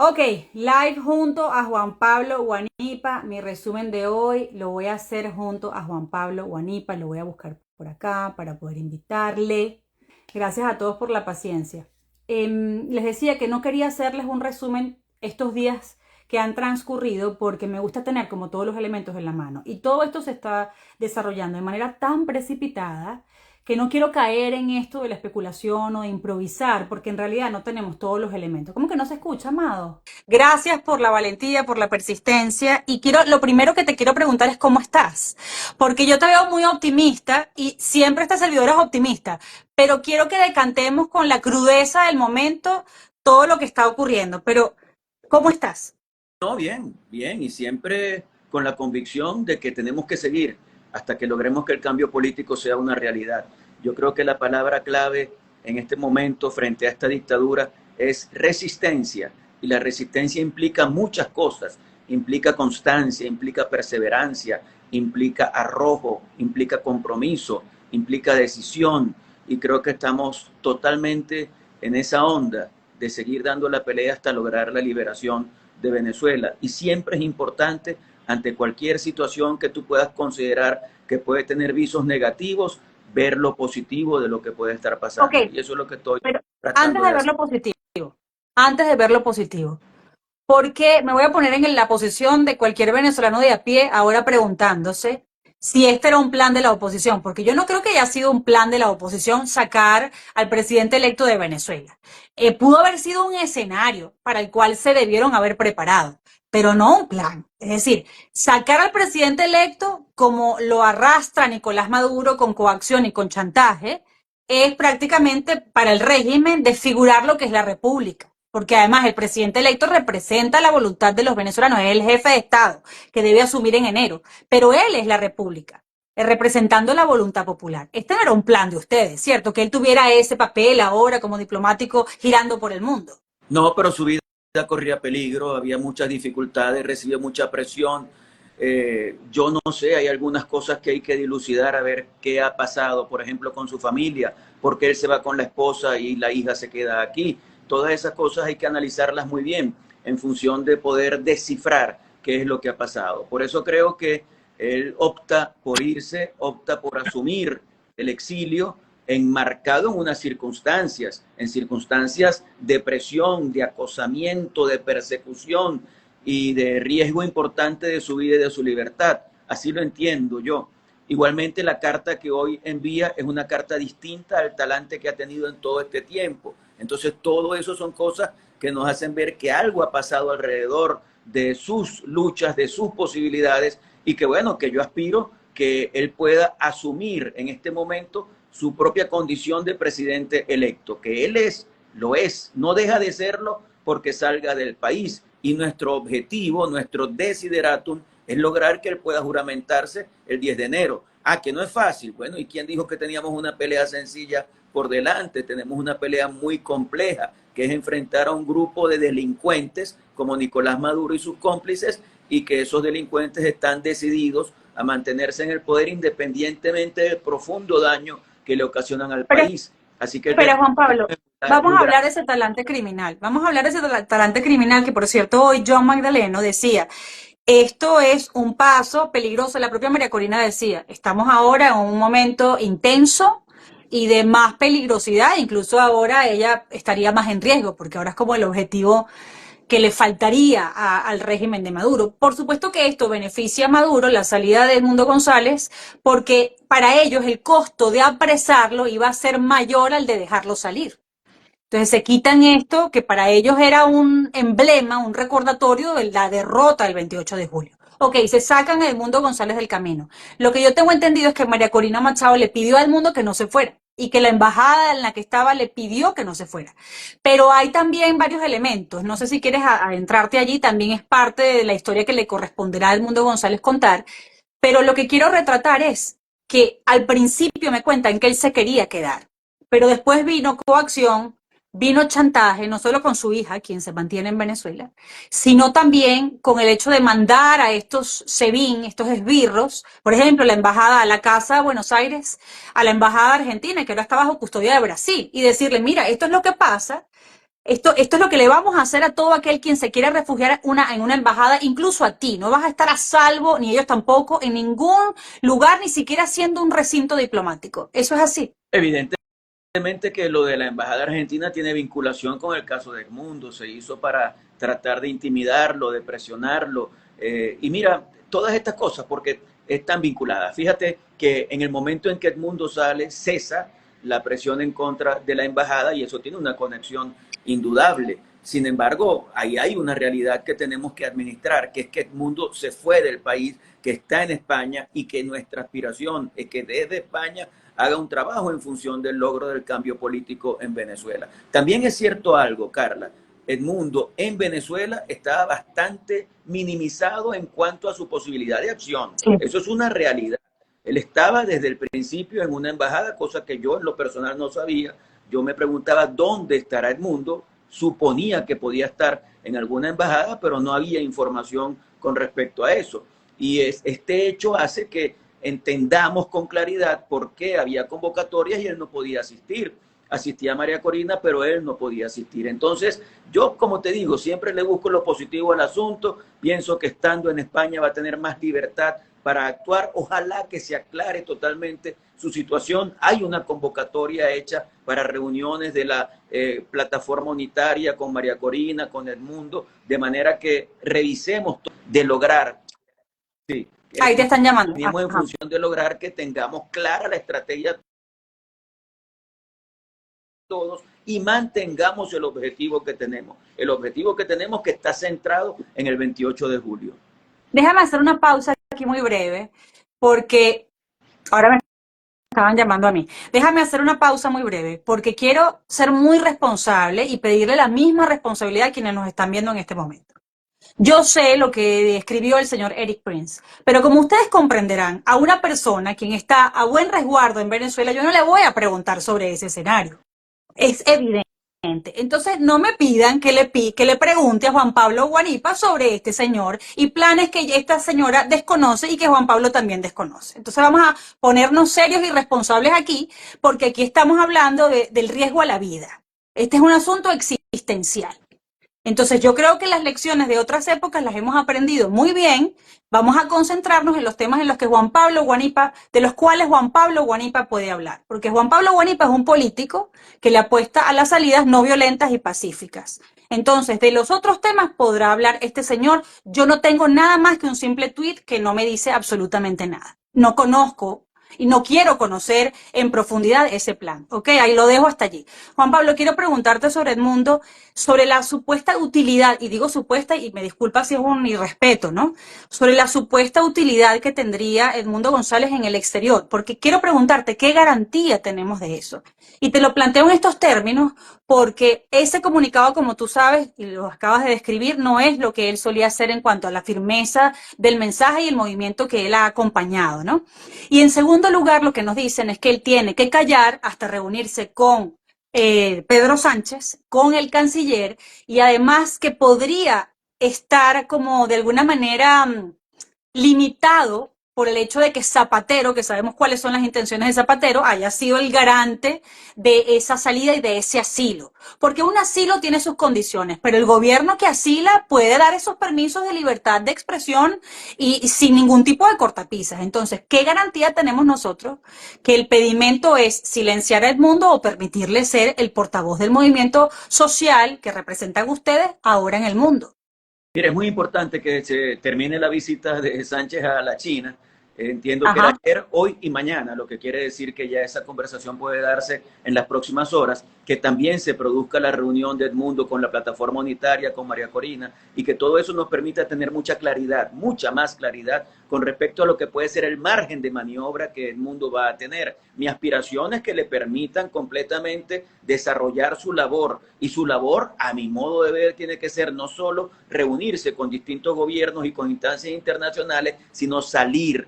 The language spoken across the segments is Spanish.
Ok, live junto a Juan Pablo Guanipa. Mi resumen de hoy lo voy a hacer junto a Juan Pablo Guanipa. Lo voy a buscar por acá para poder invitarle. Gracias a todos por la paciencia. Les decía que no quería hacerles un resumen estos días que han transcurrido porque me gusta tener como todos los elementos en la mano. Y todo esto se está desarrollando de manera tan precipitada que no quiero caer en esto de la especulación o de improvisar, porque en realidad no tenemos todos los elementos. ¿Cómo que no se escucha, Amado? Gracias por la valentía, por la persistencia. Y lo primero que te quiero preguntar es cómo estás. Porque yo te veo muy optimista y siempre esta servidora es optimista, pero quiero que decantemos con la crudeza del momento todo lo que está ocurriendo. Pero, ¿cómo estás? No, bien, bien, y siempre con la convicción de que tenemos que seguir hasta que logremos que el cambio político sea una realidad. Yo creo que la palabra clave en este momento frente a esta dictadura es resistencia, y la resistencia implica muchas cosas, implica constancia, implica perseverancia, implica arrojo, implica compromiso, implica decisión, y creo que estamos totalmente en esa onda de seguir dando la pelea hasta lograr la liberación de Venezuela. Y siempre es importante, ante cualquier situación que tú puedas considerar que puede tener visos negativos, ver lo positivo de lo que puede estar Ok, pasando. Y eso es lo que estoy pero antes tratando de de ver hacer. lo positivo, antes de ver lo positivo, porque me voy a poner en la posición de cualquier venezolano de a pie ahora preguntándose si este era un plan de la oposición, porque yo no creo que haya sido un plan de la oposición sacar al presidente electo de Venezuela. Pudo haber sido un escenario para el cual se debieron haber preparado, pero no un plan. Es decir, sacar al presidente electo como lo arrastra Nicolás Maduro con coacción y con chantaje es prácticamente para el régimen desfigurar lo que es la república, porque además el presidente electo representa la voluntad de los venezolanos, es el jefe de Estado que debe asumir en enero, pero él es la república, representando la voluntad popular. Este no era un plan de ustedes, ¿cierto? Que él tuviera ese papel ahora como diplomático girando por el mundo. No, pero su vida corría peligro, había muchas dificultades, recibió mucha presión. Yo no sé, hay algunas cosas que hay que dilucidar a ver qué ha pasado, por ejemplo, con su familia, porque él se va con la esposa y la hija se queda aquí. Todas esas cosas hay que analizarlas muy bien en función de poder descifrar qué es lo que ha pasado. Por eso creo que él opta por irse, opta por asumir el exilio enmarcado en circunstancias de presión, de acosamiento, de persecución y de riesgo importante de su vida y de su libertad. Así lo entiendo yo. Igualmente la carta que hoy envía es una carta distinta al talante que ha tenido en todo este tiempo. Entonces todo eso son cosas que nos hacen ver que algo ha pasado alrededor de sus luchas, de sus posibilidades y que bueno, que yo aspiro que él pueda asumir en este momento su propia condición de presidente electo, que él lo es, no deja de serlo porque salga del país. Y nuestro objetivo, nuestro desideratum, es lograr que él pueda juramentarse el 10 de enero. Ah, que no es fácil. Bueno, ¿y quién dijo que teníamos una pelea sencilla por delante? Tenemos una pelea muy compleja, que es enfrentar a un grupo de delincuentes como Nicolás Maduro y sus cómplices, y que esos delincuentes están decididos a mantenerse en el poder independientemente del profundo daño que le ocasionan al Pero, país. Así que el pero Juan desafío Pablo, es vamos muy a grande. hablar de ese talante criminal. Vamos a hablar de ese talante criminal que, por cierto, hoy John Magdaleno decía, esto es un paso peligroso. La propia María Corina decía, estamos ahora en un momento intenso y de más peligrosidad. Incluso ahora ella estaría más en riesgo, porque ahora es como el objetivo que le faltaría al régimen de Maduro. Por supuesto que esto beneficia a Maduro, la salida de Edmundo González, porque para ellos el costo de apresarlo iba a ser mayor al de dejarlo salir. Entonces se quitan esto que para ellos era un emblema, un recordatorio de la derrota del 28 de julio. Ok, se sacan a Edmundo González del camino. Lo que yo tengo entendido es que María Corina Machado le pidió a Edmundo que no se fuera y que la embajada en la que estaba le pidió que no se fuera. Pero hay también varios elementos. No sé si quieres adentrarte allí, también es parte de la historia que le corresponderá a Edmundo González contar. Pero lo que quiero retratar es que al principio me cuentan que él se quería quedar, pero después vino coacción, vino chantaje, no solo con su hija, quien se mantiene en Venezuela, sino también con el hecho de mandar a estos SEBIN, estos esbirros, por ejemplo, la embajada a la Casa de Buenos Aires, a la embajada argentina, que ahora está bajo custodia de Brasil, y decirle, mira, esto es lo que pasa, Esto es lo que le vamos a hacer a todo aquel quien se quiera refugiar en una embajada, incluso a ti. No vas a estar a salvo, ni ellos tampoco, en ningún lugar, ni siquiera siendo un recinto diplomático. Eso es así. Evidentemente que lo de la embajada argentina tiene vinculación con el caso de Edmundo, se hizo para tratar de intimidarlo, de presionarlo, y mira, todas estas cosas, porque están vinculadas. Fíjate que en el momento en que Edmundo sale, cesa la presión en contra de la embajada y eso tiene una conexión indudable. Sin embargo, ahí hay una realidad que tenemos que administrar, que es que Edmundo se fue del país, que está en España y que nuestra aspiración es que desde España haga un trabajo en función del logro del cambio político en Venezuela. También es cierto algo, Carla, Edmundo en Venezuela estaba bastante minimizado en cuanto a su posibilidad de acción. Sí. Eso es una realidad. Él estaba desde el principio en una embajada, cosa que yo en lo personal no sabía. Yo me preguntaba dónde estará Edmundo. Suponía que podía estar en alguna embajada, pero no había información con respecto a eso. Y este hecho hace que entendamos con claridad por qué había convocatorias y él no podía asistir. Asistía María Corina, pero él no podía asistir. Entonces, yo, como te digo, siempre le busco lo positivo al asunto. Pienso que estando en España va a tener más libertad para actuar. Ojalá que se aclare totalmente su situación. Hay una convocatoria hecha para reuniones de la plataforma unitaria con María Corina, con Edmundo, de manera que revisemos de lograr. Sí, Ahí te están llamando. en Ajá. función de lograr que tengamos clara la estrategia todos y mantengamos el objetivo que tenemos. El objetivo que tenemos que está centrado en el 28 de julio. Déjame hacer una pausa aquí muy breve, porque ahora me estaban llamando a mí. Déjame hacer una pausa muy breve, porque quiero ser muy responsable y pedirle la misma responsabilidad a quienes nos están viendo en este momento. Yo sé lo que escribió el señor Eric Prince, pero como ustedes comprenderán, a una persona quien está a buen resguardo en Venezuela, yo no le voy a preguntar sobre ese escenario. Es evidente. Entonces, no me pidan que le pregunte a Juan Pablo Guanipa sobre este señor y planes que esta señora desconoce y que Juan Pablo también desconoce. Entonces, vamos a ponernos serios y responsables aquí, porque aquí estamos hablando del riesgo a la vida. Este es un asunto existencial. Entonces yo creo que las lecciones de otras épocas las hemos aprendido muy bien. Vamos a concentrarnos en los temas en los que Juan Pablo Guanipa, de los cuales Juan Pablo Guanipa puede hablar. Porque Juan Pablo Guanipa es un político que le apuesta a las salidas no violentas y pacíficas. Entonces, de los otros temas podrá hablar este señor. Yo no tengo nada más que un simple tuit que no me dice absolutamente nada. No conozco y no quiero conocer en profundidad ese plan. ¿Ok? Ahí lo dejo hasta allí. Juan Pablo, quiero preguntarte sobre Edmundo, sobre la supuesta utilidad, y digo supuesta y me disculpa si es un irrespeto, ¿no? Sobre la supuesta utilidad que tendría Edmundo González en el exterior, porque quiero preguntarte qué garantía tenemos de eso. Y te lo planteo en estos términos porque ese comunicado, como tú sabes y lo acabas de describir, no es lo que él solía hacer en cuanto a la firmeza del mensaje y el movimiento que él ha acompañado, ¿no? Y en segundo lugar, lo que nos dicen es que él tiene que callar hasta reunirse con Pedro Sánchez, con el canciller, y además que podría estar como de alguna manera limitado por el hecho de que Zapatero, que sabemos cuáles son las intenciones de Zapatero, haya sido el garante de esa salida y de ese asilo. Porque un asilo tiene sus condiciones, pero el gobierno que asila puede dar esos permisos de libertad de expresión y sin ningún tipo de cortapisas. Entonces, ¿qué garantía tenemos nosotros que el pedimento es silenciar a Edmundo o permitirle ser el portavoz del movimiento social que representan ustedes ahora en el mundo? Mira, es muy importante que se termine la visita de Sánchez a la China. Entiendo que era Ajá. ayer, hoy y mañana, lo que quiere decir que ya esa conversación puede darse en las próximas horas, que también se produzca la reunión de Edmundo con la plataforma unitaria, con María Corina, y que todo eso nos permita tener mucha claridad, mucha más claridad con respecto a lo que puede ser el margen de maniobra que Edmundo va a tener. Mi aspiración es que le permitan completamente desarrollar su labor, y su labor, a mi modo de ver, tiene que ser no solo reunirse con distintos gobiernos y con instancias internacionales, sino salir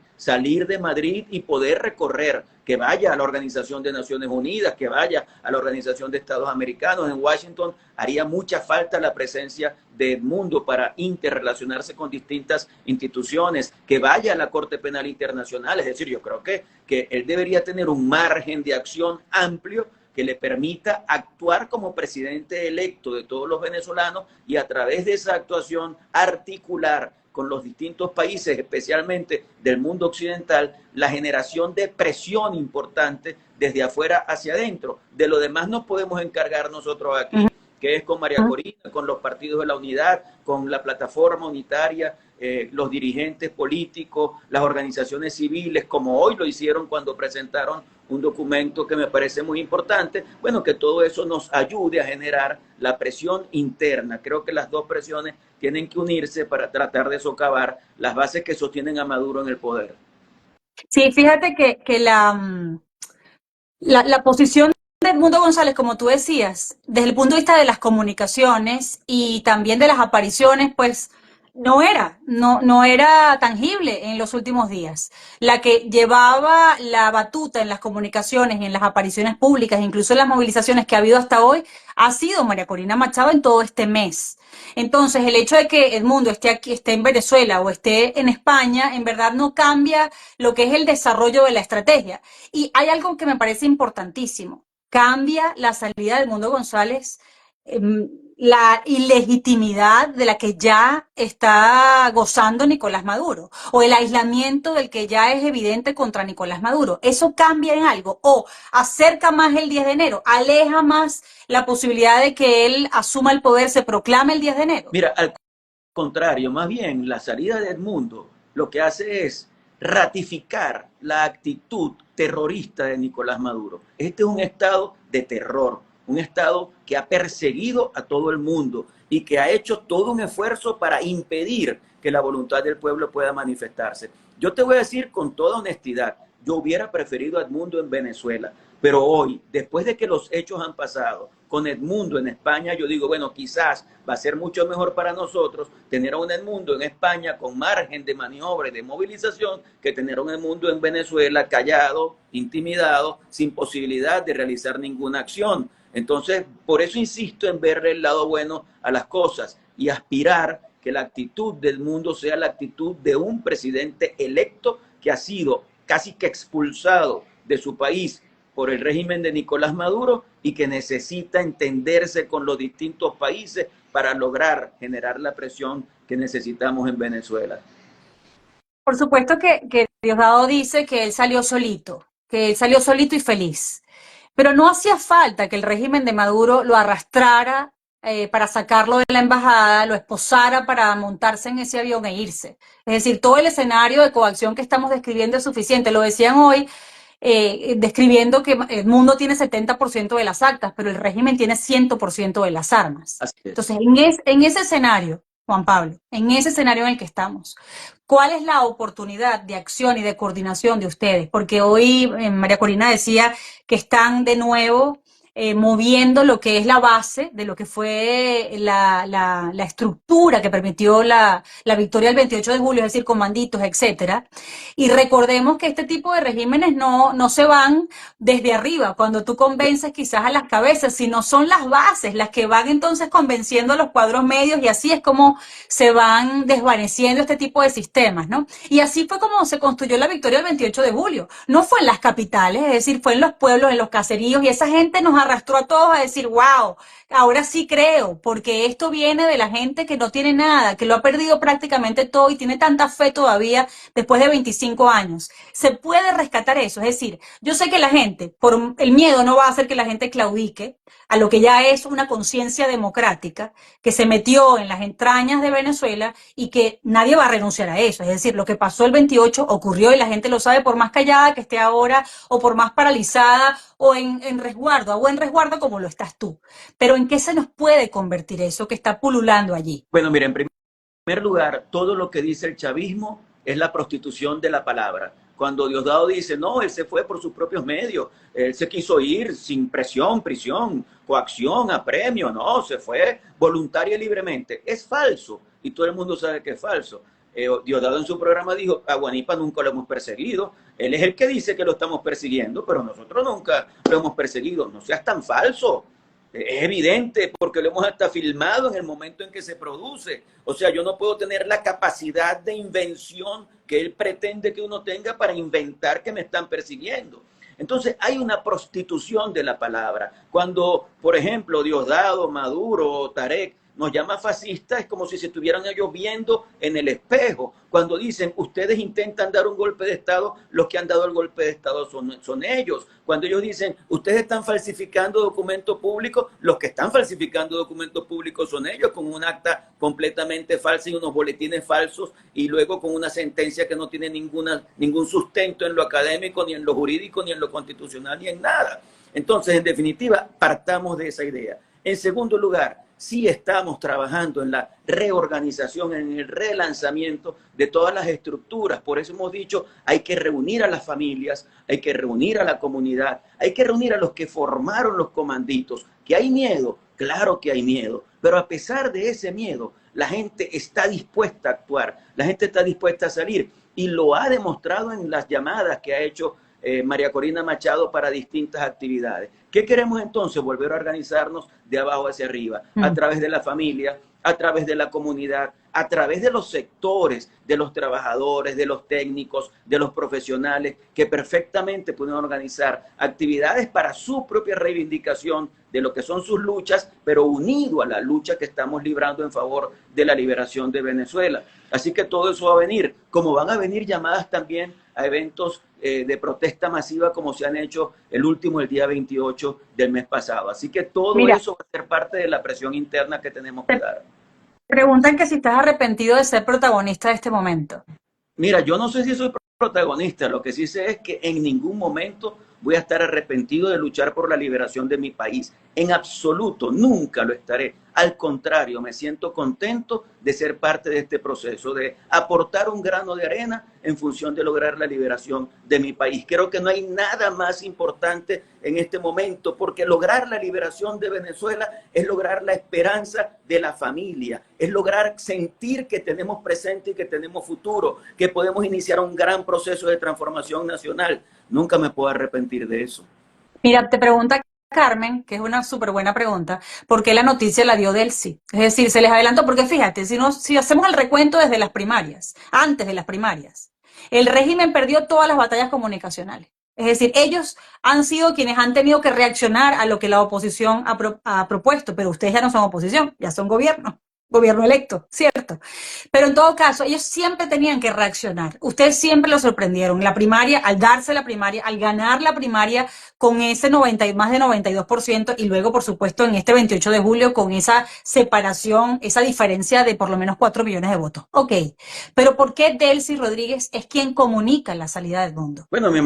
de Madrid y poder recorrer, que vaya a la Organización de Naciones Unidas, que vaya a la Organización de Estados Americanos. En Washington haría mucha falta la presencia de Edmundo para interrelacionarse con distintas instituciones, que vaya a la Corte Penal Internacional. Es decir, yo creo que él debería tener un margen de acción amplio que le permita actuar como presidente electo de todos los venezolanos y a través de esa actuación articular con los distintos países, especialmente del mundo occidental, la generación de presión importante desde afuera hacia adentro. De lo demás nos podemos encargar nosotros aquí, que es con María Corina, con los partidos de la unidad, con la plataforma unitaria, los dirigentes políticos, las organizaciones civiles, como hoy lo hicieron cuando presentaron un documento que me parece muy importante. Bueno, que todo eso nos ayude a generar la presión interna. Creo que las dos presiones tienen que unirse para tratar de socavar las bases que sostienen a Maduro en el poder. Sí, fíjate que la posición de Edmundo González, como tú decías, desde el punto de vista de las comunicaciones y también de las apariciones, pues no era tangible en los últimos días. La que llevaba la batuta en las comunicaciones y en las apariciones públicas, incluso en las movilizaciones que ha habido hasta hoy, ha sido María Corina Machado en todo este mes. Entonces, el hecho de que Edmundo esté aquí, esté en Venezuela o esté en España, en verdad no cambia lo que es el desarrollo de la estrategia. Y hay algo que me parece importantísimo. Cambia la salida de Edmundo González, la ilegitimidad de la que ya está gozando Nicolás Maduro, o el aislamiento del que ya es evidente contra Nicolás Maduro. ¿Eso cambia en algo? ¿O acerca más el 10 de enero? ¿Aleja más la posibilidad de que él asuma el poder, se proclame el 10 de enero? Mira, al contrario, más bien la salida de Edmundo lo que hace es ratificar la actitud terrorista de Nicolás Maduro. Este es un estado de terror, un estado que ha perseguido a todo el mundo y que ha hecho todo un esfuerzo para impedir que la voluntad del pueblo pueda manifestarse. Yo te voy a decir con toda honestidad, yo hubiera preferido a Edmundo en Venezuela, pero hoy, después de que los hechos han pasado, con Edmundo en España, yo digo, bueno, quizás va a ser mucho mejor para nosotros tener a un Edmundo en España con margen de maniobra y de movilización que tener a un Edmundo en Venezuela callado, intimidado, sin posibilidad de realizar ninguna acción. Entonces, por eso insisto en verle el lado bueno a las cosas y aspirar que la actitud del mundo sea la actitud de un presidente electo que ha sido casi que expulsado de su país por el régimen de Nicolás Maduro y que necesita entenderse con los distintos países para lograr generar la presión que necesitamos en Venezuela. Por supuesto que Diosdado dice que él salió solito y feliz. Pero no hacía falta que el régimen de Maduro lo arrastrara para sacarlo de la embajada, lo esposara para montarse en ese avión e irse. Es decir, todo el escenario de coacción que estamos describiendo es suficiente. Lo decían hoy, describiendo que el mundo tiene 70% de las actas, pero el régimen tiene 100% de las armas. Así es. Entonces, en ese escenario, Juan Pablo, en ese escenario en el que estamos, ¿cuál es la oportunidad de acción y de coordinación de ustedes? Porque hoy María Corina decía que están de nuevo moviendo lo que es la base de lo que fue la estructura que permitió la victoria del 28 de julio, es decir, comanditos, etcétera. Y recordemos que este tipo de regímenes no se van desde arriba, cuando tú convences quizás a las cabezas, sino son las bases las que van entonces convenciendo a los cuadros medios y así es como se van desvaneciendo este tipo de sistemas, ¿no? Y así fue como se construyó la victoria del 28 de julio. No fue en las capitales, es decir, fue en los pueblos, en los caseríos y esa gente nos arrastró a todos a decir, wow, ahora sí creo, porque esto viene de la gente que no tiene nada, que lo ha perdido prácticamente todo y tiene tanta fe todavía después de 25 años. Se puede rescatar eso, es decir, yo sé que la gente, por el miedo no va a hacer que la gente claudique a lo que ya es una conciencia democrática que se metió en las entrañas de Venezuela y que nadie va a renunciar a eso. Es decir, lo que pasó el 28 ocurrió y la gente lo sabe por más callada que esté ahora o por más paralizada o en resguardo, a buen resguardo como lo estás tú. Pero ¿en qué se nos puede convertir eso que está pululando allí? Bueno, mira, en primer lugar, todo lo que dice el chavismo es la prostitución de la palabra. Cuando Diosdado dice, no, él se fue por sus propios medios, él se quiso ir sin presión, prisión, coacción, apremio, no, se fue voluntaria y libremente. Es falso, y todo el mundo sabe que es falso. Diosdado en su programa dijo, a Guanipa nunca lo hemos perseguido, él es el que dice que lo estamos persiguiendo, pero nosotros nunca lo hemos perseguido, no seas tan falso. Es evidente porque lo hemos hasta filmado en el momento en que se produce. O sea, yo no puedo tener la capacidad de invención que él pretende que uno tenga para inventar que me están persiguiendo. Entonces hay una prostitución de la palabra. Cuando, por ejemplo, Diosdado, Maduro o Tarek nos llama fascista, es como si se estuvieran ellos viendo en el espejo. Cuando dicen, ustedes intentan dar un golpe de Estado, los que han dado el golpe de Estado son ellos. Cuando ellos dicen, ustedes están falsificando documentos públicos, los que están falsificando documentos públicos son ellos, con un acta completamente falsa y unos boletines falsos, y luego con una sentencia que no tiene ningún sustento en lo académico, ni en lo jurídico, ni en lo constitucional, ni en nada. Entonces, en definitiva, partamos de esa idea. En segundo lugar, sí estamos trabajando en la reorganización, en el relanzamiento de todas las estructuras. Por eso hemos dicho, hay que reunir a las familias, hay que reunir a la comunidad, hay que reunir a los que formaron los comanditos. ¿Que hay miedo? Claro que hay miedo. Pero a pesar de ese miedo, la gente está dispuesta a actuar, la gente está dispuesta a salir. Y lo ha demostrado en las llamadas que ha hecho María Corina Machado para distintas actividades. ¿Qué queremos entonces? Volver a organizarnos de abajo hacia arriba, a través de la familia, a través de la comunidad, a través de los sectores, de los trabajadores, de los técnicos, de los profesionales, que perfectamente pueden organizar actividades para su propia reivindicación de lo que son sus luchas, pero unido a la lucha que estamos librando en favor de la liberación de Venezuela. Así que todo eso va a venir, como van a venir llamadas también a eventos de protesta masiva como se han hecho el último, el día 28 del mes pasado. Así que todo eso va a ser parte de la presión interna que tenemos que dar. Preguntan que si estás arrepentido de ser protagonista de este momento. Mira, yo no sé si soy protagonista, lo que sí sé es que en ningún momento voy a estar arrepentido de luchar por la liberación de mi país. En absoluto, nunca lo estaré. Al contrario, me siento contento de ser parte de este proceso, de aportar un grano de arena en función de lograr la liberación de mi país. Creo que no hay nada más importante en este momento, porque lograr la liberación de Venezuela es lograr la esperanza de la familia, es lograr sentir que tenemos presente y que tenemos futuro, que podemos iniciar un gran proceso de transformación nacional. Nunca me puedo arrepentir de eso. Mira, te pregunta Carmen, que es una súper buena pregunta, ¿por qué la noticia la dio Delcy? Es decir, se les adelantó, porque fíjate, si hacemos el recuento desde las primarias, antes de las primarias, el régimen perdió todas las batallas comunicacionales. Es decir, ellos han sido quienes han tenido que reaccionar a lo que la oposición ha propuesto, pero ustedes ya no son oposición, ya son gobierno electo, ¿cierto? Pero en todo caso, ellos siempre tenían que reaccionar. Ustedes siempre lo sorprendieron. La primaria, al darse la primaria, al ganar la primaria con ese más de 92%, y luego, por supuesto, en este 28 de julio, con esa separación, esa diferencia de por lo menos 4 millones de votos. Ok, pero ¿por qué Delcy Rodríguez es quien comunica la salida del mundo? Bueno, me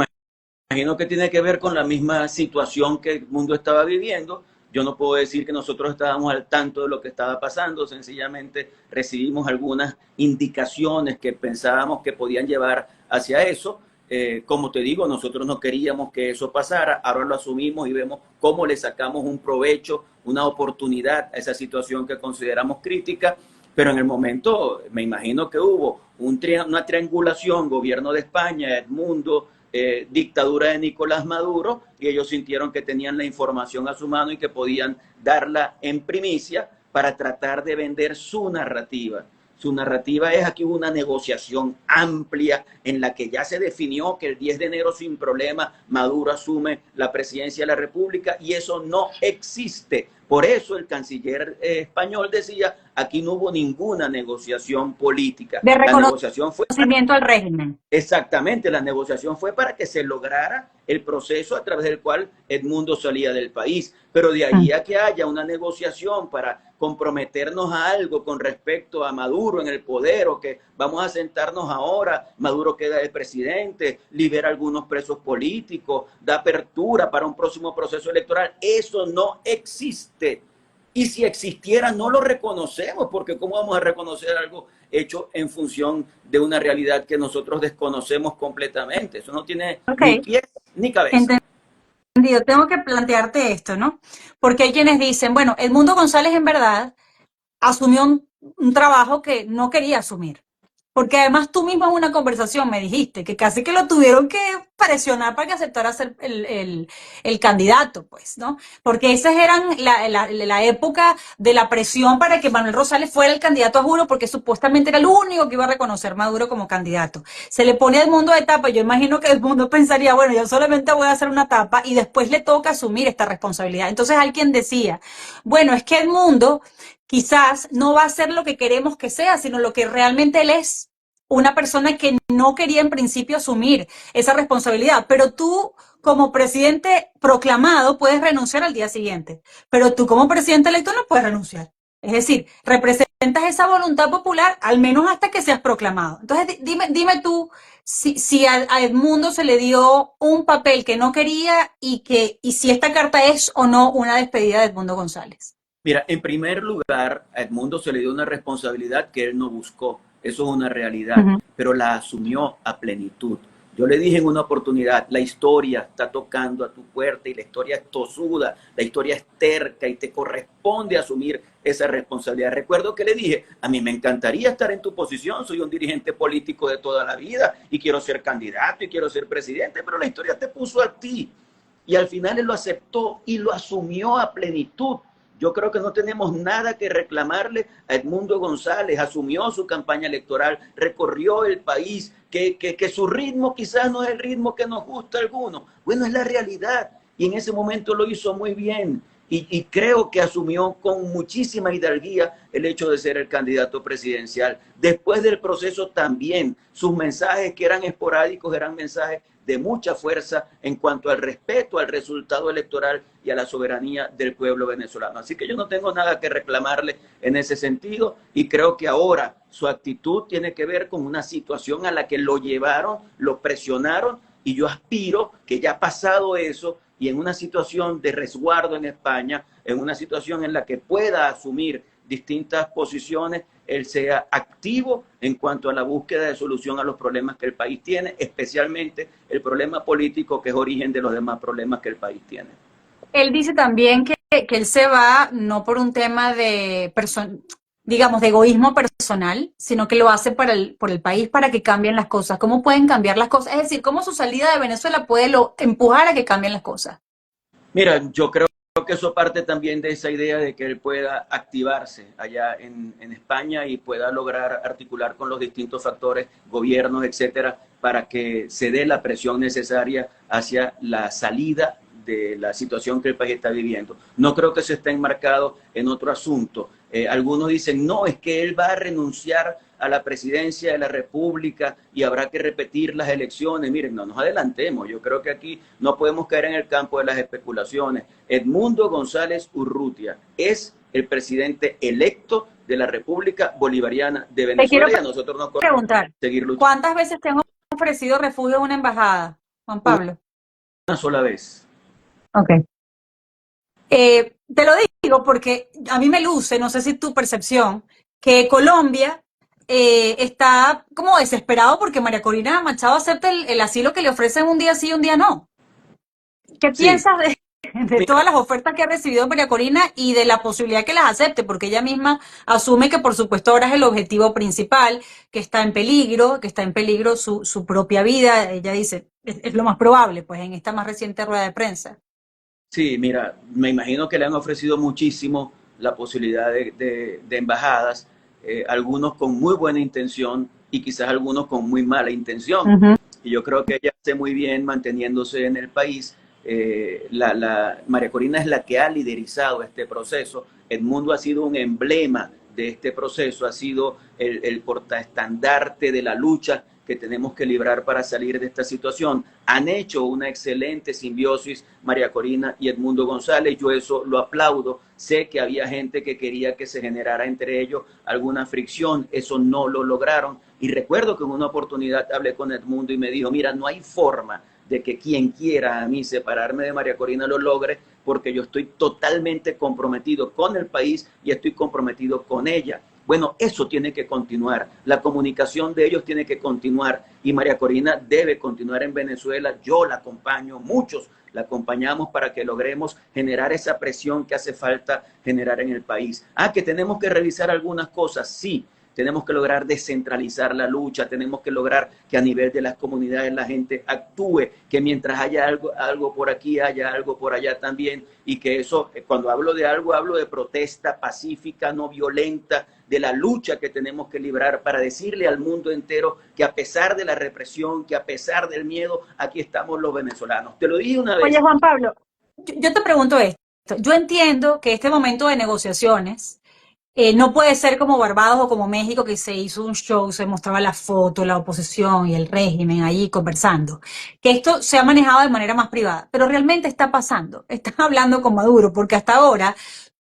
imagino que tiene que ver con la misma situación que el mundo estaba viviendo. Yo no puedo decir que nosotros estábamos al tanto de lo que estaba pasando, sencillamente recibimos algunas indicaciones que pensábamos que podían llevar hacia eso. Como te digo, nosotros no queríamos que eso pasara, ahora lo asumimos y vemos cómo le sacamos un provecho, una oportunidad a esa situación que consideramos crítica, pero en el momento me imagino que hubo una triangulación, gobierno de España, Edmundo, dictadura de Nicolás Maduro, y ellos sintieron que tenían la información a su mano y que podían darla en primicia para tratar de vender su narrativa. Su narrativa es: aquí hubo una negociación amplia en la que ya se definió que el 10 de enero sin problema Maduro asume la presidencia de la República, y eso no existe. Por eso el canciller español decía: aquí no hubo ninguna negociación política. De la negociación fue reconocimiento al régimen. Exactamente, la negociación fue para que se lograra el proceso a través del cual Edmundo salía del país. Pero de ahí a que haya una negociación para comprometernos a algo con respecto a Maduro en el poder, o que vamos a sentarnos ahora, Maduro queda de presidente, libera algunos presos políticos, da apertura para un próximo proceso electoral, eso no existe. Y si existiera, no lo reconocemos, porque ¿cómo vamos a reconocer algo hecho en función de una realidad que nosotros desconocemos completamente? Eso no tiene ni pies ni cabeza. Entendido. Tengo que plantearte esto, ¿no? Porque hay quienes dicen, bueno, Edmundo González en verdad asumió un trabajo que no quería asumir, Porque además tú mismo en una conversación me dijiste que casi que lo tuvieron que presionar para que aceptara ser el candidato, pues, ¿no? Porque esas eran la época de la presión para que Manuel Rosales fuera el candidato a juro, porque supuestamente era el único que iba a reconocer Maduro como candidato. Se le pone a Edmundo de tapa, yo imagino que Edmundo pensaría, bueno, yo solamente voy a hacer una tapa y después le toca asumir esta responsabilidad. Entonces alguien decía, bueno, es que Edmundo quizás no va a ser lo que queremos que sea, sino lo que realmente él es, una persona que no quería en principio asumir esa responsabilidad, pero tú como presidente proclamado puedes renunciar al día siguiente, pero tú como presidente electo no puedes renunciar. Es decir, representas esa voluntad popular al menos hasta que seas proclamado. Entonces, dime tú si a Edmundo se le dio un papel que no quería y si esta carta es o no una despedida de Edmundo González. Mira, en primer lugar, a Edmundo se le dio una responsabilidad que él no buscó. Eso es una realidad, Uh -huh. pero la asumió a plenitud. Yo le dije en una oportunidad, la historia está tocando a tu puerta y la historia es tosuda, la historia es terca y te corresponde asumir esa responsabilidad. Recuerdo que le dije, a mí me encantaría estar en tu posición, soy un dirigente político de toda la vida y quiero ser candidato y quiero ser presidente, pero la historia te puso a ti. Y al final él lo aceptó y lo asumió a plenitud. Yo creo que no tenemos nada que reclamarle a Edmundo González. Asumió su campaña electoral, recorrió el país, que su ritmo quizás no es el ritmo que nos gusta a algunos. Bueno, es la realidad. Y en ese momento lo hizo muy bien. Y creo que asumió con muchísima hidalguía el hecho de ser el candidato presidencial. Después del proceso también, sus mensajes que eran esporádicos eran mensajes de mucha fuerza en cuanto al respeto al resultado electoral y a la soberanía del pueblo venezolano. Así que yo no tengo nada que reclamarle en ese sentido y creo que ahora su actitud tiene que ver con una situación a la que lo llevaron, lo presionaron y yo aspiro que ya ha pasado eso y en una situación de resguardo en España, en una situación en la que pueda asumir distintas posiciones, él sea activo en cuanto a la búsqueda de solución a los problemas que el país tiene, especialmente el problema político que es origen de los demás problemas que el país tiene. Él dice también que él se va no por un tema de, digamos, de egoísmo personal, sino que lo hace por el país para que cambien las cosas. ¿Cómo pueden cambiar las cosas? Es decir, ¿cómo su salida de Venezuela puede empujar a que cambien las cosas? Mira, yo creo que eso parte también de esa idea de que él pueda activarse allá en España y pueda lograr articular con los distintos factores, gobiernos, etcétera, para que se dé la presión necesaria hacia la salida de la situación que el país está viviendo. No creo que se esté enmarcado en otro asunto. Algunos dicen, no, es que él va a renunciar a la presidencia de la República y habrá que repetir las elecciones. Miren, no nos adelantemos. Yo creo que aquí no podemos caer en el campo de las especulaciones. Edmundo González Urrutia es el presidente electo de la República Bolivariana de Te quiero Venezuela y a nosotros nos corresponde preguntar, seguir luchando. ¿cuántas veces te han ofrecido refugio en una embajada, Juan Pablo? Una sola vez. Ok. Te lo digo porque a mí me luce, no sé si tu percepción, que Colombia está como desesperado porque María Corina Machado acepta el asilo que le ofrecen un día sí y un día no. ¿Qué Sí, piensas de todas las ofertas que ha recibido María Corina y de la posibilidad que las acepte? Porque ella misma asume que por supuesto ahora es el objetivo principal, que está en peligro su propia vida. Ella dice, es lo más probable, pues en esta más reciente rueda de prensa. sí, mira, me imagino que le han ofrecido muchísimo la posibilidad de embajadas, algunos con muy buena intención y quizás algunos con muy mala intención. Uh -huh. Y yo creo que ella hace muy bien manteniéndose en el país. María Corina es la que ha liderizado este proceso. Edmundo ha sido un emblema de este proceso, ha sido el portaestandarte de la lucha que tenemos que librar para salir de esta situación. Han hecho una excelente simbiosis María Corina y Edmundo González. Yo eso lo aplaudo. Sé que había gente que quería que se generara entre ellos alguna fricción. Eso no lo lograron. Y recuerdo que en una oportunidad hablé con Edmundo y me dijo, mira, no hay forma de que quien quiera a mí separarme de María Corina lo logre, porque yo estoy totalmente comprometido con el país y estoy comprometido con ella. Bueno, eso tiene que continuar, la comunicación de ellos tiene que continuar y María Corina debe continuar en Venezuela, yo la acompaño, muchos la acompañamos para que logremos generar esa presión que hace falta generar en el país. Que tenemos que revisar algunas cosas, sí, tenemos que lograr descentralizar la lucha, tenemos que lograr que a nivel de las comunidades la gente actúe, que mientras haya algo por aquí, haya algo por allá también, y que eso, cuando hablo de algo, hablo de protesta pacífica, no violenta, de la lucha que tenemos que librar para decirle al mundo entero que a pesar de la represión, que a pesar del miedo, aquí estamos los venezolanos. Te lo dije una Oye, vez. Juan Pablo, yo te pregunto esto. Yo entiendo que este momento de negociaciones no puede ser como Barbados o como México, que se hizo un show, se mostraba la foto, la oposición y el régimen ahí conversando. Que esto se ha manejado de manera más privada, pero realmente está pasando. Están hablando con Maduro, porque hasta ahora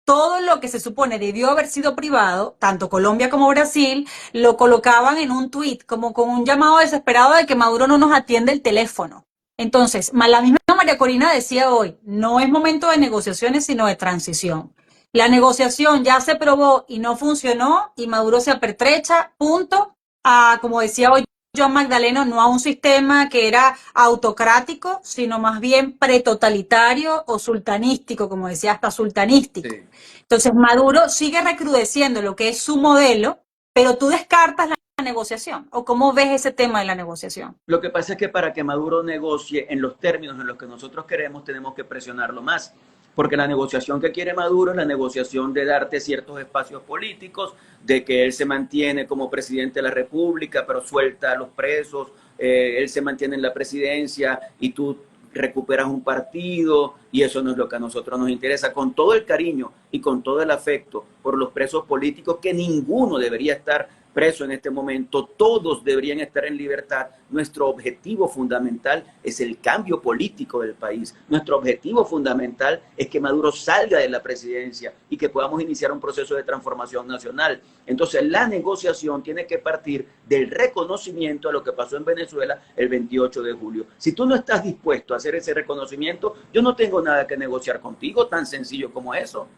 todo lo que se supone debió haber sido privado, tanto Colombia como Brasil, lo colocaban en un tuit, como con un llamado desesperado de que Maduro no nos atiende el teléfono. Entonces, la misma María Corina decía hoy, no es momento de negociaciones, sino de transición. La negociación ya se probó y no funcionó y Maduro se apertrecha, punto, a, como decía hoy John Magdaleno, no a un sistema que era autocrático, sino más bien pretotalitario o sultanístico, como decía, hasta sultanístico. Sí. Entonces Maduro sigue recrudeciendo lo que es su modelo, pero tú descartas la negociación. ¿O cómo ves ese tema de la negociación? Lo que pasa es que para que Maduro negocie en los términos en los que nosotros queremos, tenemos que presionarlo más. Porque la negociación que quiere Maduro es la negociación de darte ciertos espacios políticos, de que él se mantiene como presidente de la República, pero suelta a los presos, él se mantiene en la presidencia y tú recuperas un partido, y eso no es lo que a nosotros nos interesa, con todo el cariño y con todo el afecto por los presos políticos, que ninguno debería estar preso en este momento, todos deberían estar en libertad. Nuestro objetivo fundamental es el cambio político del país. Nuestro objetivo fundamental es que Maduro salga de la presidencia y que podamos iniciar un proceso de transformación nacional. Entonces, la negociación tiene que partir del reconocimiento a lo que pasó en Venezuela el 28 de julio. Si tú no estás dispuesto a hacer ese reconocimiento, yo no tengo nada que negociar contigo, tan sencillo como eso.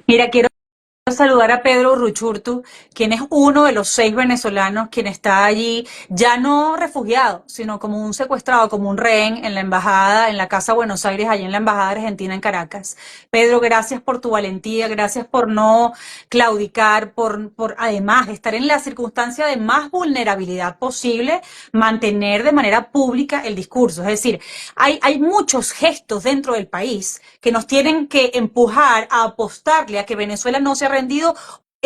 Mira, quiero saludar a Pedro Urruchurtu, quien es uno de los 6 venezolanos quien está allí, ya no refugiado, sino como un secuestrado, como un rehén en la embajada, en la Casa Buenos Aires, allí en la embajada argentina en Caracas. Pedro, gracias por tu valentía, gracias por no claudicar, por además de estar en la circunstancia de más vulnerabilidad posible, mantener de manera pública el discurso. Es decir, hay muchos gestos dentro del país que nos tienen que empujar a apostarle a que Venezuela no se ha rendido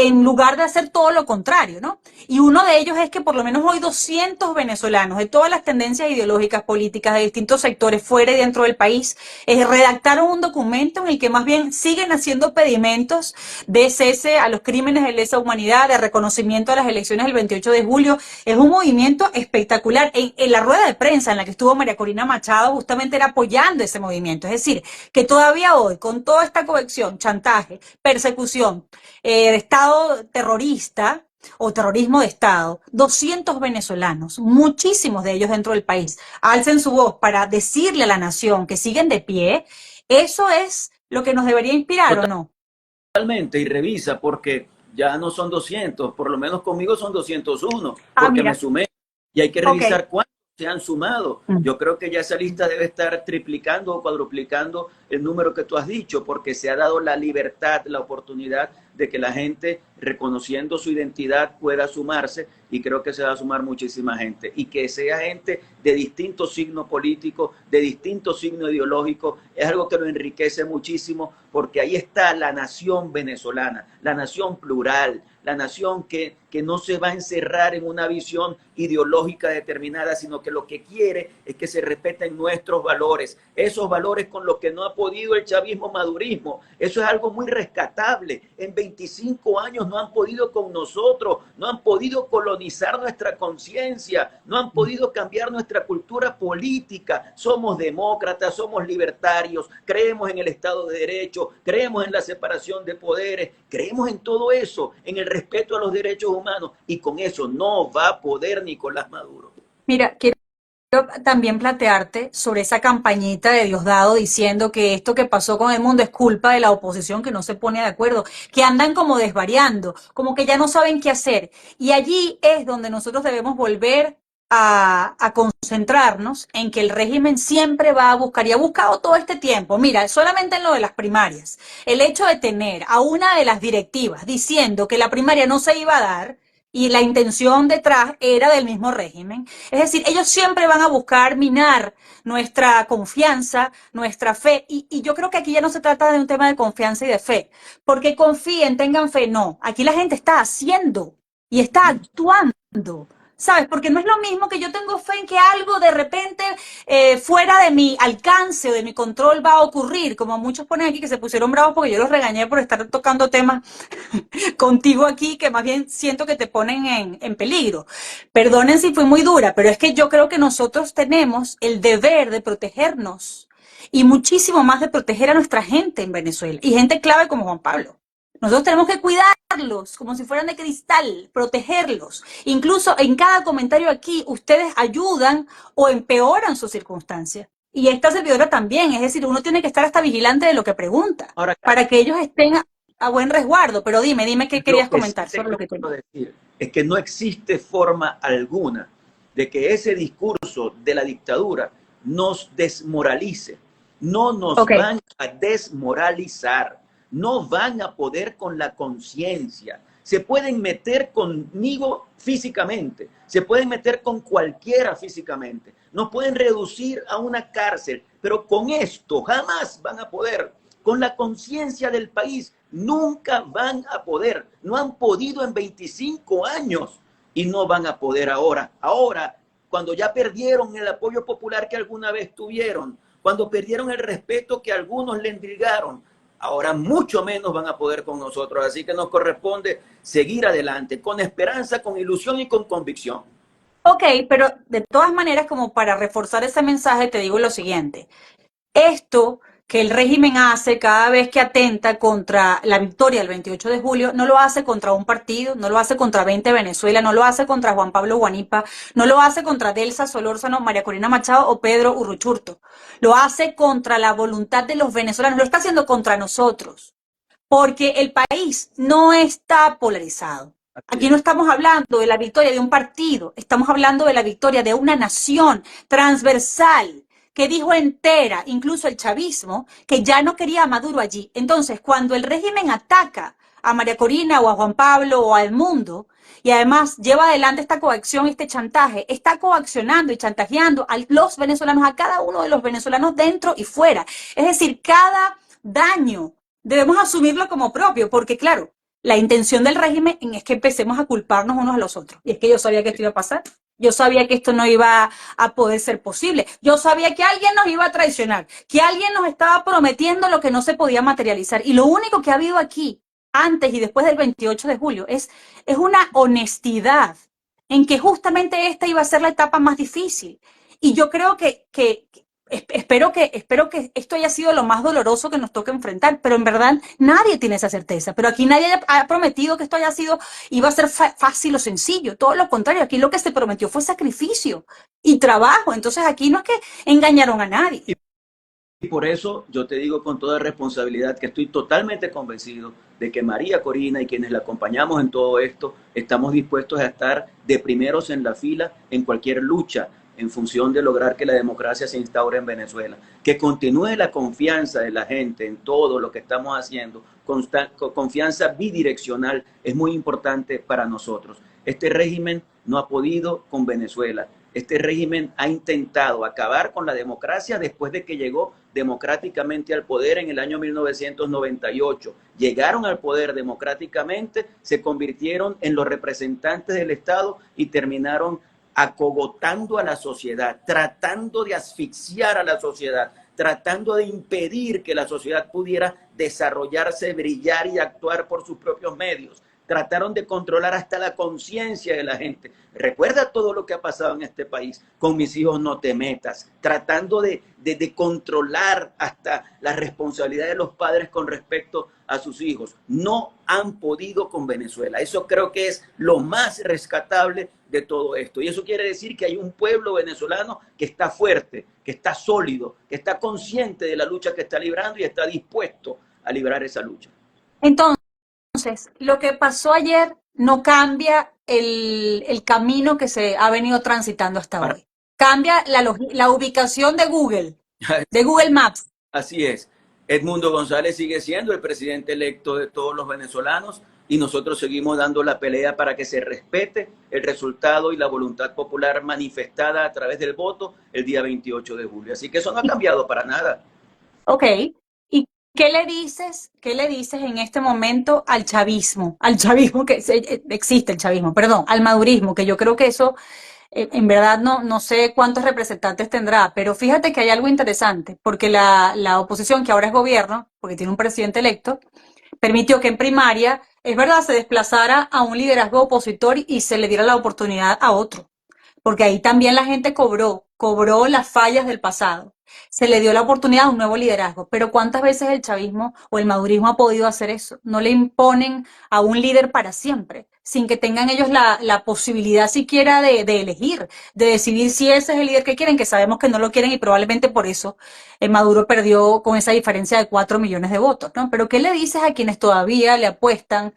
en lugar de hacer todo lo contrario, ¿no? Y uno de ellos es que por lo menos hoy 200 venezolanos de todas las tendencias ideológicas, políticas, de distintos sectores, fuera y dentro del país, redactaron un documento en el que más bien siguen haciendo pedimentos de cese a los crímenes de lesa humanidad, de reconocimiento a las elecciones del 28 de julio. Es un movimiento espectacular. En la rueda de prensa en la que estuvo María Corina Machado, justamente era apoyando ese movimiento. Es decir, que todavía hoy, con toda esta coacción, chantaje, persecución, de Estado terrorista o terrorismo de Estado, 200 venezolanos, muchísimos de ellos dentro del país, alcen su voz para decirle a la nación que siguen de pie. ¿Eso es lo que nos debería inspirar o no? Totalmente, y revisa, porque ya no son 200, por lo menos conmigo son 201, Ah, porque me mira, sumé, y hay que ok. revisar cuántos se han sumado. Yo creo que ya esa lista debe estar triplicando o cuadruplicando el número que tú has dicho, porque se ha dado la libertad, la oportunidad de que la gente, reconociendo su identidad, pueda sumarse, y creo que se va a sumar muchísima gente, y que sea gente de distintos signos políticos, de distintos signos ideológicos, es algo que lo enriquece muchísimo, porque ahí está la nación venezolana, la nación plural, la nación que no se va a encerrar en una visión ideológica determinada, sino que lo que quiere es que se respeten nuestros valores, esos valores con los que no ha podido el chavismo madurismo. Eso es algo muy rescatable. En 25 años no han podido con nosotros, no han podido colonizar nuestra conciencia, no han podido cambiar nuestra cultura política. Somos demócratas, somos libertarios, creemos en el Estado de Derecho, creemos en la separación de poderes, creemos en todo eso, en el respeto a los derechos humanos, y con eso no va a poder Nicolás Maduro. Mira, quiero también plantearte sobre esa campañita de Diosdado diciendo que esto que pasó con el mundo es culpa de la oposición que no se pone de acuerdo, que andan como desvariando, como que ya no saben qué hacer. Y allí es donde nosotros debemos volver a concentrarnos en que el régimen siempre va a buscar y ha buscado todo este tiempo. Mira, solamente en lo de las primarias, el hecho de tener a una de las directivas diciendo que la primaria no se iba a dar, y la intención detrás era del mismo régimen. Es decir, ellos siempre van a buscar minar nuestra confianza, nuestra fe, y yo creo que aquí ya no se trata de un tema de confianza y de fe, porque confíen, tengan fe, no, aquí la gente está haciendo y está actuando. ¿Sabes? Porque no es lo mismo que yo tengo fe en que algo de repente fuera de mi alcance o de mi control va a ocurrir, como muchos ponen aquí que se pusieron bravos porque yo los regañé por estar tocando temas contigo aquí que más bien siento que te ponen en peligro. Perdonen si fui muy dura, pero es que yo creo que nosotros tenemos el deber de protegernos y muchísimo más de proteger a nuestra gente en Venezuela y gente clave como Juan Pablo. Nosotros tenemos que cuidarlos como si fueran de cristal, protegerlos. Incluso en cada comentario aquí ustedes ayudan o empeoran sus circunstancias. Y esta servidora también, es decir, uno tiene que estar hasta vigilante de lo que pregunta, Ahora, para que ellos estén a buen resguardo. Pero dime qué lo querías que sí comentar te sobre lo que quiero tengo. decir es que no existe forma alguna de que ese discurso de la dictadura nos desmoralice. No nos Ok, van a desmoralizar, no van a poder con la conciencia. Se pueden meter conmigo físicamente, se pueden meter con cualquiera físicamente, nos pueden reducir a una cárcel, pero con esto jamás van a poder. Con la conciencia del país nunca van a poder, no han podido en 25 años y no van a poder ahora. Ahora, cuando ya perdieron el apoyo popular que alguna vez tuvieron, cuando perdieron el respeto que algunos le endilgaron, ahora mucho menos van a poder con nosotros. Así que nos corresponde seguir adelante, con esperanza, con ilusión y con convicción. ok, pero de todas maneras, como para reforzar ese mensaje, te digo lo siguiente. Esto que el régimen hace cada vez que atenta contra la victoria del 28 de julio, no lo hace contra un partido, no lo hace contra 20 Venezuela, no lo hace contra Juan Pablo Guanipa, no lo hace contra Delsa Solórzano, María Corina Machado o Pedro Urruchurto. Lo hace contra la voluntad de los venezolanos, lo está haciendo contra nosotros, porque el país no está polarizado. Así Aquí no es. estamos hablando de la victoria de un partido, estamos hablando de la victoria de una nación transversal que dijo entera, incluso el chavismo, que ya no quería a Maduro allí. Entonces, cuando el régimen ataca a María Corina o a Juan Pablo o al mundo, y además lleva adelante esta coacción, este chantaje, está coaccionando y chantajeando a los venezolanos, a cada uno de los venezolanos dentro y fuera. Es decir, cada daño debemos asumirlo como propio, porque claro, la intención del régimen es que empecemos a culparnos unos a los otros. Y es que yo sabía que esto iba a pasar. Yo sabía que esto no iba a poder ser posible. Yo sabía que alguien nos iba a traicionar, que alguien nos estaba prometiendo lo que no se podía materializar. Y lo único que ha habido aquí, antes y después del 28 de julio, es una honestidad en que justamente esta iba a ser la etapa más difícil. Y yo creo que espero que esto haya sido lo más doloroso que nos toque enfrentar, pero en verdad nadie tiene esa certeza. Pero aquí nadie ha prometido que esto haya sido, iba a ser fácil o sencillo. Todo lo contrario, aquí lo que se prometió fue sacrificio y trabajo. Entonces aquí no es que engañaron a nadie. Y por eso yo te digo con toda responsabilidad que estoy totalmente convencido de que María Corina y quienes la acompañamos en todo esto estamos dispuestos a estar de primeros en la fila en cualquier lucha en función de lograr que la democracia se instaure en Venezuela. Que continúe la confianza de la gente en todo lo que estamos haciendo, confianza bidireccional es muy importante para nosotros. Este régimen no ha podido con Venezuela. Este régimen ha intentado acabar con la democracia después de que llegó democráticamente al poder en el año 1998. Llegaron al poder democráticamente, se convirtieron en los representantes del Estado y terminaron acogotando a la sociedad, tratando de asfixiar a la sociedad, tratando de impedir que la sociedad pudiera desarrollarse, brillar y actuar por sus propios medios. Trataron de controlar hasta la conciencia de la gente. Recuerda todo lo que ha pasado en este país. Con mis hijos no te metas. Tratando de controlar hasta la responsabilidad de los padres con respecto a sus hijos. No han podido con Venezuela. Eso creo que es lo más rescatable de todo esto. Y eso quiere decir que hay un pueblo venezolano que está fuerte, que está sólido, que está consciente de la lucha que está librando y está dispuesto a librar esa lucha. Entonces, lo que pasó ayer no cambia el camino que se ha venido transitando hasta Para, hoy. Cambia la ubicación de Google Maps. Así es. Edmundo González sigue siendo el presidente electo de todos los venezolanos. y nosotros seguimos dando la pelea para que se respete el resultado y la voluntad popular manifestada a través del voto el día 28 de julio. Así que eso no ha cambiado para nada. Ok. ¿Y qué le dices en este momento al chavismo? Al chavismo que existe el chavismo, perdón, al madurismo, que yo creo que eso en verdad no sé cuántos representantes tendrá, pero fíjate que hay algo interesante, porque la oposición, que ahora es gobierno, porque tiene un presidente electo, permitió que en primaria, es verdad, se desplazara a un liderazgo opositor y se le diera la oportunidad a otro, porque ahí también la gente cobró las fallas del pasado. Se le dio la oportunidad a un nuevo liderazgo, pero ¿cuántas veces el chavismo o el madurismo ha podido hacer eso? No le imponen a un líder para siempre, sin que tengan ellos la posibilidad siquiera de elegir, de decidir si ese es el líder que quieren, que sabemos que no lo quieren y probablemente por eso Maduro perdió con esa diferencia de 4 millones de votos, ¿no? Pero ¿qué le dices a quienes todavía le apuestan?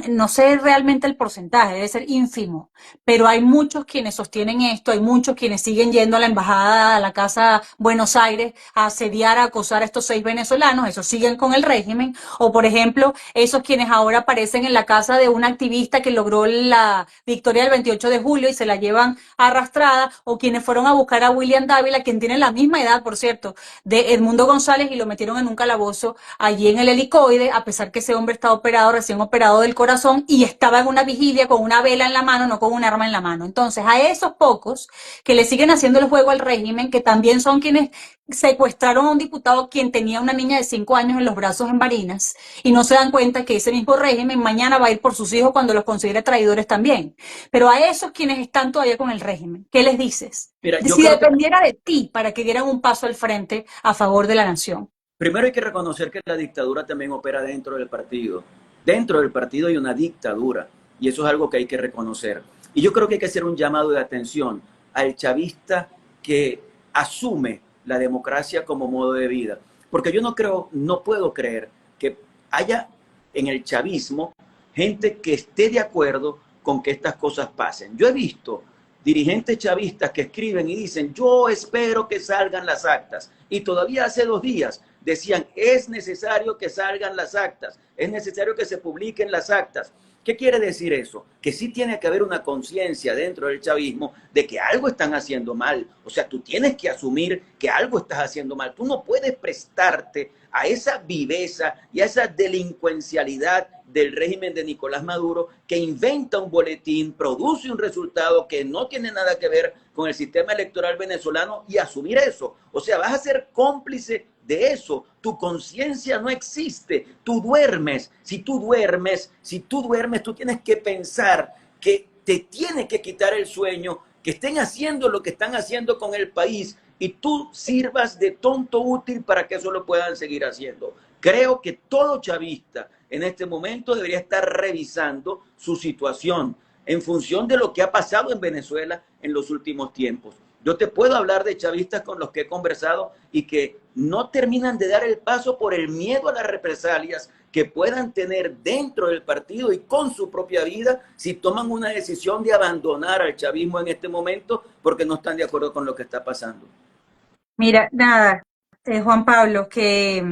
No sé realmente el porcentaje, debe ser ínfimo, pero hay muchos quienes sostienen esto, hay muchos quienes siguen yendo a la embajada, a la Casa Buenos Aires, a asediar, a acosar a estos 6 venezolanos, esos siguen con el régimen, o por ejemplo, esos quienes ahora aparecen en la casa de una activista que logró la victoria del 28 de julio y se la llevan arrastrada, o quienes fueron a buscar a William Dávila, quien tiene la misma edad, por cierto, de Edmundo González, y lo metieron en un calabozo allí en el helicoide, a pesar que ese hombre está operado, recién operado del corazón, y estaba en una vigilia con una vela en la mano, no con un arma en la mano. Entonces, a esos pocos que le siguen haciendo el juego al régimen, que también son quienes secuestraron a un diputado quien tenía una niña de 5 años en los brazos en Barinas, y no se dan cuenta que ese mismo régimen mañana va a ir por sus hijos cuando los considere traidores también. Pero a esos quienes están todavía con el régimen, ¿qué les dices? Mira, yo Si creo que dependiera de ti para que dieran un paso al frente a favor de la nación. primero hay que reconocer que la dictadura también opera dentro del partido. Dentro del partido hay una dictadura y eso es algo que hay que reconocer. Y yo creo que hay que hacer un llamado de atención al chavista que asume la democracia como modo de vida. Porque yo no creo, no puedo creer que haya en el chavismo gente que esté de acuerdo con que estas cosas pasen. Yo he visto dirigentes chavistas que escriben y dicen, yo espero que salgan las actas. Y todavía hace 2 días decían, es necesario que salgan las actas, es necesario que se publiquen las actas. ¿Qué quiere decir eso? Que sí tiene que haber una conciencia dentro del chavismo de que algo están haciendo mal. O sea, tú tienes que asumir que algo estás haciendo mal. Tú no puedes prestarte a esa viveza y a esa delincuencialidad del régimen de Nicolás Maduro, que inventa un boletín, produce un resultado que no tiene nada que ver con el sistema electoral venezolano y asumir eso. O sea, vas a ser cómplice de eso. Tu conciencia no existe. Tú duermes. Si tú duermes, tú tienes que pensar que te tiene que quitar el sueño, que estén haciendo lo que están haciendo con el país y tú sirvas de tonto útil para que eso lo puedan seguir haciendo. Creo que todo chavista en este momento debería estar revisando su situación en función de lo que ha pasado en Venezuela en los últimos tiempos. Yo te puedo hablar de chavistas con los que he conversado y que no terminan de dar el paso por el miedo a las represalias que puedan tener dentro del partido y con su propia vida si toman una decisión de abandonar al chavismo en este momento porque no están de acuerdo con lo que está pasando. Mira, nada, Juan Pablo, que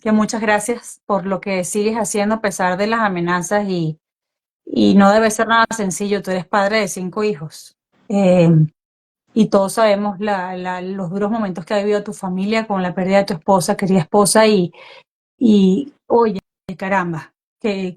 muchas gracias por lo que sigues haciendo a pesar de las amenazas y no debe ser nada sencillo. Tú eres padre de 5 hijos eh, y todos sabemos los duros momentos que ha vivido tu familia con la pérdida de tu esposa, querida esposa, y oye, caramba, que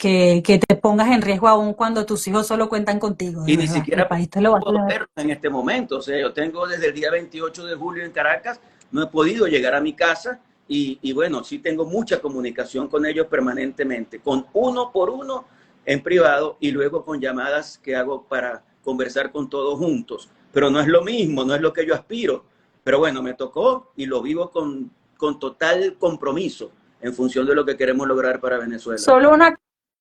te pongas en riesgo aún cuando tus hijos solo cuentan contigo, de Y ni verdad. El siquiera país te lo va a puedo tener. verlo en este momento. O sea, yo tengo desde el día 28 de julio en Caracas, no he podido llegar a mi casa y bueno, sí tengo mucha comunicación con ellos permanentemente, con uno por uno en privado y luego con llamadas que hago para conversar con todos juntos. Pero no es lo mismo, no es lo que yo aspiro. Pero bueno, me tocó y lo vivo con total compromiso en función de lo que queremos lograr para Venezuela. Solo una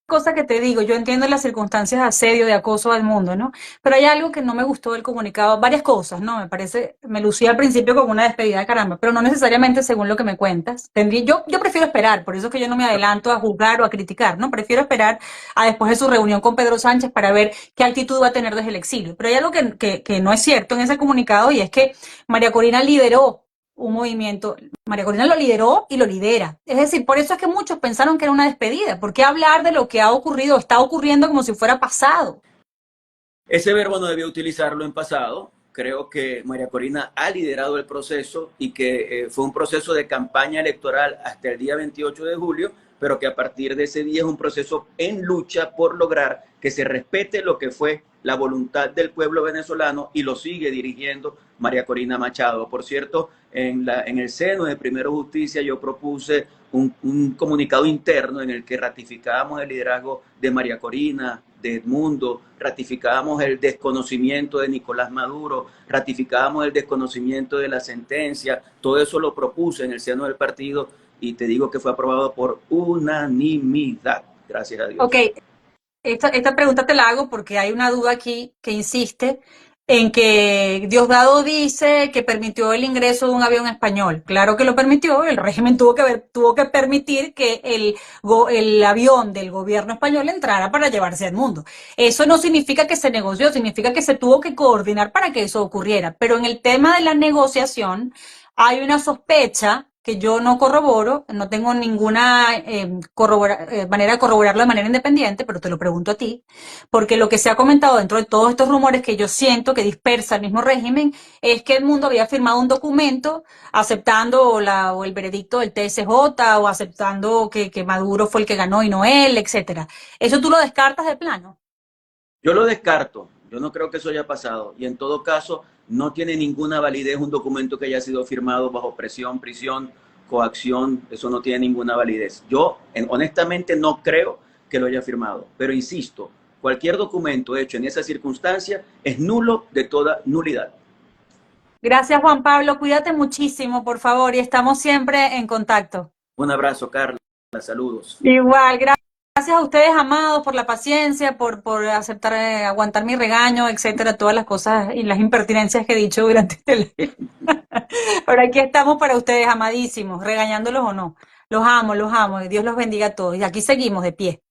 cosa que te digo, yo entiendo las circunstancias de asedio, de acoso del mundo, ¿no? Pero hay algo que no me gustó del comunicado, varias cosas, ¿no? Me parece, me lucía al principio como una despedida de caramba, pero no necesariamente según lo que me cuentas. Yo prefiero esperar, por eso es que yo no me adelanto a juzgar o a criticar, ¿no? Prefiero esperar a después de su reunión con Pedro Sánchez para ver qué actitud va a tener desde el exilio. Pero hay algo que no es cierto en ese comunicado y es que María Corina lideró un movimiento. María Corina lo lideró y lo lidera. Es decir, por eso es que muchos pensaron que era una despedida. ¿Por qué hablar de lo que ha ocurrido, está ocurriendo como si fuera pasado? Ese verbo no debía utilizarlo en pasado. Creo que María Corina ha liderado el proceso y que fue un proceso de campaña electoral hasta el día 28 de julio, pero que a partir de ese día es un proceso en lucha por lograr que se respete lo que fue la voluntad del pueblo venezolano y lo sigue dirigiendo María Corina Machado. Por cierto, en el seno de Primero Justicia yo propuse un comunicado interno en el que ratificábamos el liderazgo de María Corina, de Edmundo, ratificábamos el desconocimiento de Nicolás Maduro, ratificábamos el desconocimiento de la sentencia, todo eso lo propuse en el seno del partido y te digo que fue aprobado por unanimidad, gracias a Ok, Dios. esta pregunta te la hago porque hay una duda aquí que insiste en que Diosdado dice que permitió el ingreso de un avión español. Claro que lo permitió, el régimen tuvo que permitir que el avión del gobierno español entrara para llevarse al mundo. Eso no significa que se negoció, significa que se tuvo que coordinar para que eso ocurriera. Pero en el tema de la negociación hay una sospecha que yo no corroboro, no tengo ninguna manera de corroborarlo de manera independiente, pero te lo pregunto a ti, porque lo que se ha comentado dentro de todos estos rumores que yo siento que dispersa el mismo régimen es que el mundo había firmado un documento aceptando o el veredicto del TSJ o aceptando que Maduro fue el que ganó y no él, etcétera. ¿Eso tú lo descartas de plano? Yo lo descarto, yo no creo que eso haya pasado y en todo caso no tiene ninguna validez un documento que haya sido firmado bajo presión, prisión, coacción, eso no tiene ninguna validez. Yo honestamente no creo que lo haya firmado, pero insisto, cualquier documento hecho en esa circunstancia es nulo de toda nulidad. Gracias, Juan Pablo. Cuídate muchísimo, por favor, y estamos siempre en contacto. Un abrazo, Carla, saludos. Igual, gracias a ustedes, amados, por la paciencia, por aceptar, aguantar mi regaño, etcétera, todas las cosas y las impertinencias que he dicho durante el día. Pero aquí estamos para ustedes, amadísimos, regañándolos o no. Los amo, y Dios los bendiga a todos. Y aquí seguimos de pie.